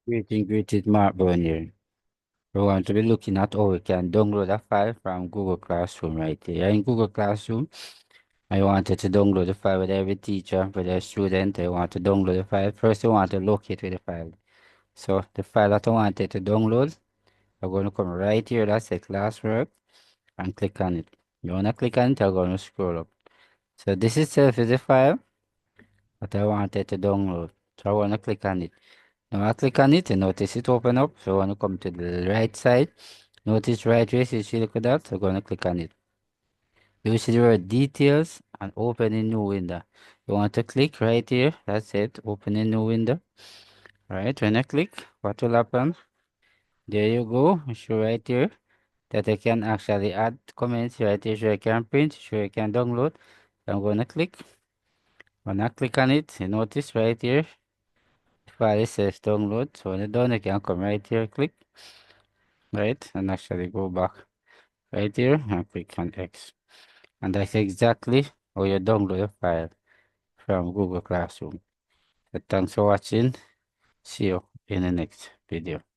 Greeting, Mark Brown here. We want to be looking at how we can download a file from Google Classroom right here. In Google Classroom, I wanted to download the file with every teacher, with every student. I want to download the file. First, I want to locate with the file. So the file that I wanted to download, I'm going to come right here, that's the Classwork, and click on it. You want to click on it, I'm going to scroll up. So this itself is the file that I wanted to download. So I want to click on it. Now I click on it and notice it open up. So I want to come to the right side. Notice right here, you see look at that. So I'm going to click on it. You will see the word details and open a new window. You want to click right here. That's it. Open a new window. Right. When I click, what will happen? There you go. Show right here that I can actually add comments right here. So I can print. So I can download. I'm going to click. When I click on it, you notice right here. The file says download. So when it's done, you can come right here, click. Right. And actually go back right here and click on X. And that's exactly how you download a file from Google Classroom. So thanks for watching. See you in the next video.